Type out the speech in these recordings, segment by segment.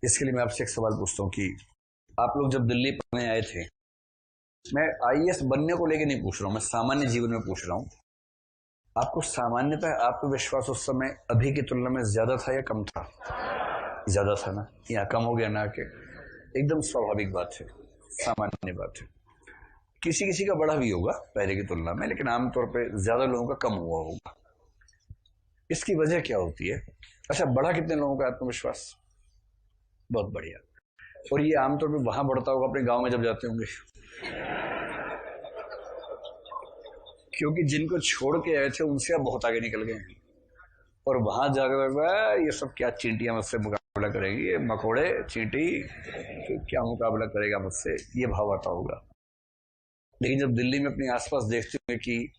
इसके लिए मैं आपसे एक सवाल पूछता हूँ कि आप लोग जब दिल्ली पढ़ने आए थे, मैं आईएएस बनने को लेके नहीं पूछ रहा हूँ, मैं सामान्य जीवन में पूछ रहा हूँ। आपको सामान्यतः आत्मविश्वास उस समय अभी की तुलना में ज्यादा था या कम था? ज्यादा था ना? या कम हो गया ना? कि एकदम स्वाभाविक बात है, सामान्य बात है। किसी किसी का बढ़ा भी होगा पहले की तुलना में, लेकिन आमतौर पर ज्यादा लोगों का कम हुआ होगा। इसकी वजह क्या होती है? अच्छा, बढ़ा कितने लोगों का आत्मविश्वास? बहुत बढ़िया। और ये आमतौर पे वहां बढ़ता होगा अपने गांव में जब जाते होंगे, क्योंकि जिनको छोड़ के आए थे उनसे आप बहुत आगे निकल गए हैं। और वहां जाकर ये सब क्या चींटियां मुझसे मुकाबला करेंगी, ये मकोड़े चींटी क्या मुकाबला करेगा मुझसे, ये भाव आता होगा। लेकिन जब दिल्ली में अपने आसपास देखते होंगे कि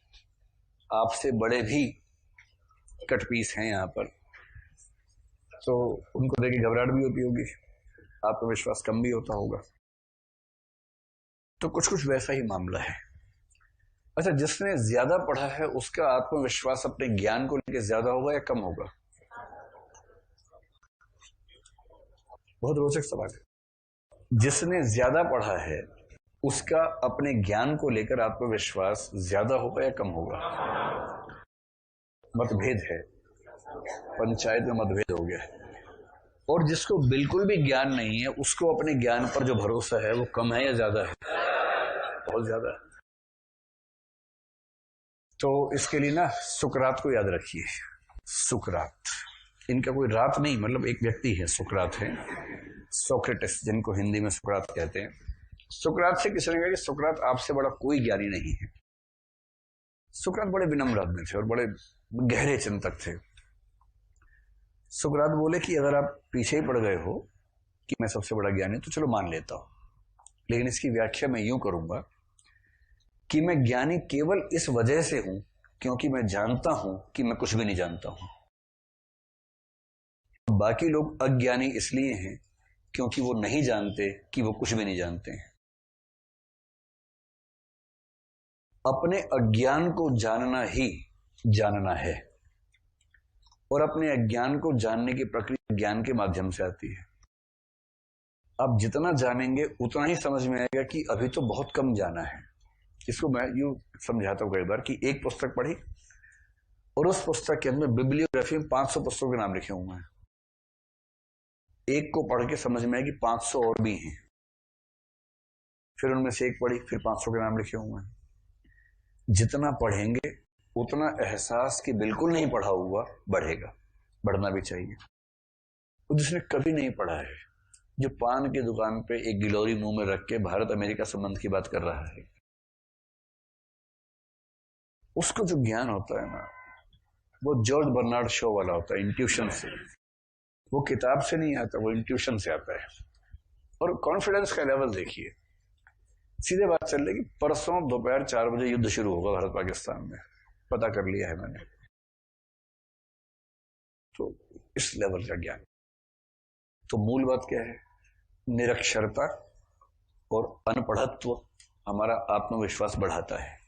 आपसे बड़े भी कटपीस हैं यहाँ पर, तो उनको देख के घबराहट भी होती होगी, आत्मविश्वास कम भी होता होगा। तो कुछ कुछ वैसा ही मामला है। अच्छा, जिसने ज्यादा पढ़ा है उसका आत्मविश्वास अपने ज्ञान को लेकर ज्यादा होगा या कम होगा? बहुत रोचक सवाल है। जिसने ज्यादा पढ़ा है उसका अपने ज्ञान को लेकर आत्मविश्वास ज्यादा होगा या कम होगा? मतभेद है, पंचायत में मतभेद हो गया है। और जिसको बिल्कुल भी ज्ञान नहीं है उसको अपने ज्ञान पर जो भरोसा है वो कम है या ज्यादा है? बहुत ज्यादा है। तो इसके लिए ना सुकरात को याद रखिए। सुकरात, इनका कोई रात नहीं, मतलब एक व्यक्ति है, सुकरात है, सोक्रेटिस जिनको हिंदी में सुकरात कहते हैं। सुकरात से किसी ने कहा कि सुकरात आपसे बड़ा कोई ज्ञानी नहीं है। सुकरात बड़े विनम्र आदमी थे और बड़े गहरे चिंतक थे। सुकरात बोले कि अगर आप पीछे ही पड़ गए हो कि मैं सबसे बड़ा ज्ञानी, तो चलो मान लेता हूं, लेकिन इसकी व्याख्या मैं यूं करूंगा कि मैं ज्ञानी केवल इस वजह से हूं क्योंकि मैं जानता हूं कि मैं कुछ भी नहीं जानता हूं। बाकी लोग अज्ञानी इसलिए हैं क्योंकि वो नहीं जानते कि वो कुछ भी नहीं जानते हैं। अपने अज्ञान को जानना ही जानना है, और अपने अज्ञान को जानने की प्रक्रिया ज्ञान के माध्यम से आती है। आप जितना जानेंगे उतना ही समझ में आएगा कि अभी तो बहुत कम जाना है। इसको मैं यूं समझाता हूं कई बार कि एक पुस्तक पढ़ी और उस पुस्तक के अंदर बिब्लियोग्राफी में 500 पुस्तकों के नाम लिखे हुए हैं। एक को पढ़ के समझ में आया कि 500 और भी हैं। फिर उनमें से एक पढ़ी, फिर 500 के नाम लिखे हुए हैं। जितना पढ़ेंगे उतना एहसास कि बिल्कुल नहीं पढ़ा हुआ बढ़ेगा, बढ़ना भी चाहिए। और जिसने कभी नहीं पढ़ा है, जो पान की दुकान पे एक गिलोरी मुंह में रख के भारत अमेरिका संबंध की बात कर रहा है, उसको जो ज्ञान होता है ना, वो जॉर्ज बर्नार्ड शो वाला होता है, इंट्यूशन से। वो किताब से नहीं आता, वो इंट्यूशन से आता है। और कॉन्फिडेंस का लेवल देखिए। सीधे बात चल रही कि परसों दोपहर 4 बजे युद्ध शुरू होगा भारत पाकिस्तान में, पता कर लिया है मैंने। तो इस लेवल का ज्ञान। तो मूल बात क्या है? निरक्षरता और अनपढ़त्व हमारा आत्मविश्वास बढ़ाता है,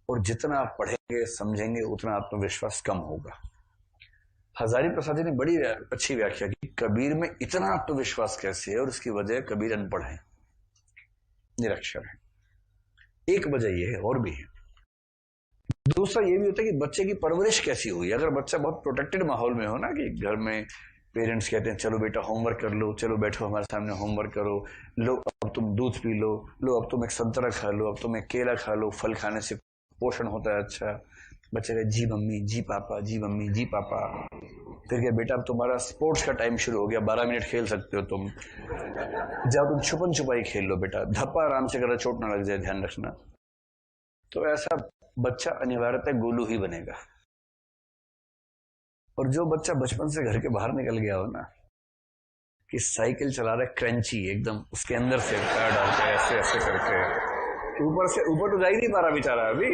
और जितना आप पढ़ेंगे समझेंगे उतना आत्मविश्वास कम होगा। हजारी प्रसाद जी ने बड़ी अच्छी व्याख्या की, कबीर में इतना आत्मविश्वास कैसे है, और इसकी वजह कबीर अनपढ़ है, निरक्षर है। एक वजह यह है, और भी है। दूसरा ये भी होता है कि बच्चे की परवरिश कैसी हुई। अगर बच्चा बहुत प्रोटेक्टेड माहौल में हो ना, कि घर में पेरेंट्स कहते हैं चलो बेटा होमवर्क कर लो, चलो बैठो हमारे सामने होमवर्क करो, लो अब तुम दूध पी लो, लो अब तुम एक संतरा खा लो, अब तुम एक केला खा लो, फल खाने से पोषण होता है। अच्छा, बच्चे कहे जी मम्मी, जी पापा, जी मम्मी, जी पापा। फिर क्या बेटा, अब तुम्हारा स्पोर्ट्स का टाइम शुरू हो गया, 12 मिनट खेल सकते हो तुम, जाओ तुम छुपन छुपाई खेल लो बेटा, धप्पा आराम से करो, चोट ना लग जाए, ध्यान रखना। तो ऐसा बच्चा अनिवार्यतः गोलू ही बनेगा। और जो बच्चा बचपन से घर के बाहर निकल गया हो ना, कि साइकिल चला रहा है क्रंची एकदम, उसके अंदर से पैर डालते ऐसे ऐसे करके, ऊपर से ऊपर तो जा ही नहीं पा रहा बेचारा, अभी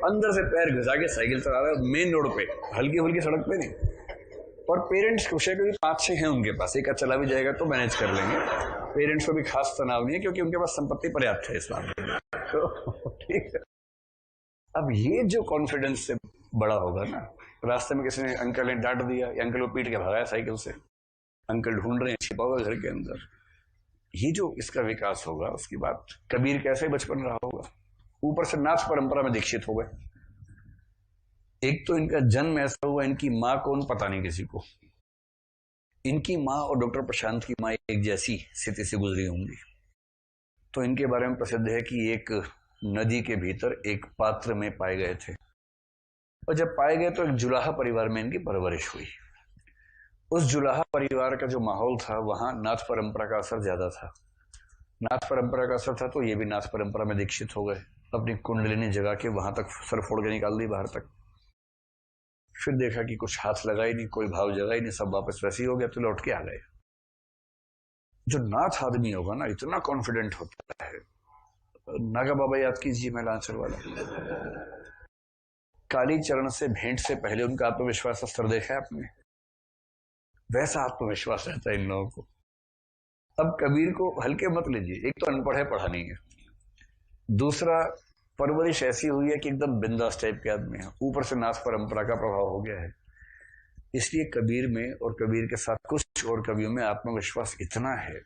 अंदर से पैर घुसा के साइकिल चला रहा है मेन रोड पे, हल्की हल्की सड़क पे नहीं। और पेरेंट्स खुश है क्योंकि 5-6 हैं उनके पास, एक चला भी जाएगा तो मैनेज कर लेंगे। पेरेंट्स को भी खास तनाव नहीं है क्योंकि उनके पास संपत्ति पर्याप्त है इस मामले में। तो ठीक है। अब ये जो कॉन्फिडेंस से बड़ा होगा ना, रास्ते में किसी ने अंकल ने डांट दिया, या अंकल को पीट के भगाया साइकिल से, अंकल ढूंढ रहे हैं छिपा हुआ घर के अंदर। ये जो इसका विकास होगा उसकी बात, कबीर कैसे बचपन रहा होगा, ऊपर से नाथ परंपरा में दीक्षित हो गए। एक तो इनका जन्म ऐसा हुआ, इनकी माँ कौन पता नहीं किसी को। इनकी माँ और डॉक्टर प्रशांत की माँ एक जैसी स्थिति से गुजरी होंगी। तो इनके बारे में प्रसिद्ध है कि एक नदी के भीतर एक पात्र में पाए गए थे, और जब पाए गए तो एक जुलाहा परिवार में इनकी परवरिश हुई। उस जुलाहा परिवार का जो माहौल था वहां नाथ परंपरा का असर ज्यादा था। नाथ परंपरा का असर था तो ये भी नाथ परंपरा में दीक्षित हो गए। अपनी कुंडलिनी जगा के वहां तक सर फोड़ के निकाल दी बाहर तक। फिर देखा कि कुछ हाथ लगा ही नहीं, कोई भाव जगा ही नहीं, सब वापस वैसे ही हो गया, तो लौट के आ गए। जो नाथ आदमी होगा ना, इतना कॉन्फिडेंट होता है। नागा बाबा याद कीजिए, मैलांचल वाला, काली चरण से भेंट से पहले उनका आत्मविश्वास स्तर देखा है आपने? वैसा आत्मविश्वास रहता है इन लोगों को। अब कबीर को हल्के मत लीजिए। एक तो अनपढ़ है, पढ़ा नहीं है, दूसरा परवरिश ऐसी हुई है कि एकदम बिंदास टाइप के आदमी है, ऊपर से नाथ परंपरा का प्रभाव हो गया है। इसलिए कबीर में और कबीर के साथ कुछ और कवियों में आत्मविश्वास इतना है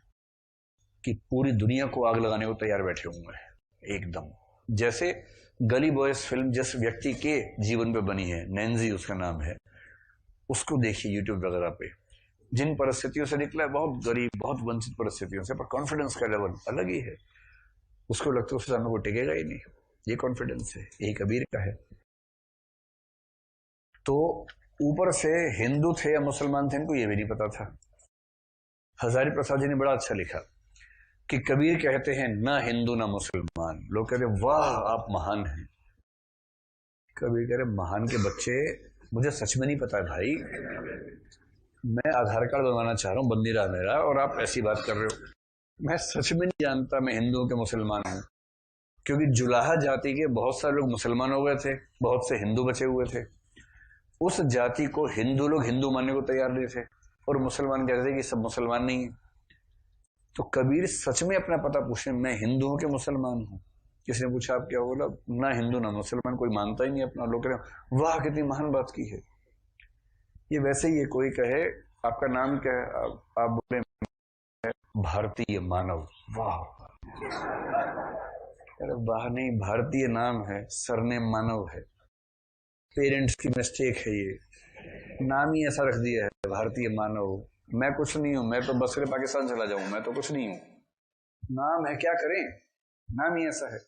कि पूरी दुनिया को आग लगाने को तैयार बैठे हुए हैं एकदम। जैसे गली बॉयज फिल्म जिस व्यक्ति के जीवन पे बनी है, नैन्जी उसका नाम है, उसको देखिए यूट्यूब वगैरह पे। जिन परिस्थितियों से निकला है, बहुत गरीब, बहुत वंचित परिस्थितियों से, पर कॉन्फिडेंस का लेवल अलग ही है। उसको लगता है उसके सामने को टिकेगा ही नहीं। ये कॉन्फिडेंस है, यही कबीर का है। तो ऊपर से हिंदू थे या मुसलमान थे इनको ये भी नहीं पता था। हजारी प्रसाद जी ने बड़ा अच्छा लिखा कि कबीर कहते हैं ना हिंदू ना मुसलमान। लोग कहते हैं वाह आप महान हैं। कबीर कह रहे महान के बच्चे, मुझे सच में नहीं पता है भाई, मैं आधार कार्ड बनवाना चाह रहा हूँ, बंदी रहा मेरा, और आप ऐसी बात कर रहे हो। मैं सच में नहीं जानता मैं हिंदुओं के मुसलमान हूँ, क्योंकि जुलाहा जाति के बहुत सारे लोग मुसलमान हो गए थे, बहुत से हिंदू बचे हुए थे। उस जाति को हिंदू लोग हिंदू मानने को तैयार नहीं थे, और मुसलमान कहते थे कि सब मुसलमान नहीं है। तो कबीर सच में अपना पता पूछे, मैं हिंदू हूं कि मुसलमान हूं। किसी ने पूछा आप क्या, बोला ना हिंदू ना मुसलमान, कोई मानता ही नहीं अपना। लोग कह रहे वाह कितनी महान बात की है। ये वैसे ही है, कोई कहे आपका नाम क्या है, आप बोले भारतीय मानव, वाह, अरे वाह नहीं, भारतीय नाम है, सरनेम मानव है, पेरेंट्स की मिस्टेक है, ये नाम ही ऐसा रख दिया है भारतीय मानव। मैं कुछ नहीं हूं, मैं तो बस पाकिस्तान चला जाऊं, मैं तो कुछ नहीं हूं। नाम है, क्या करें, नाम ही ऐसा है।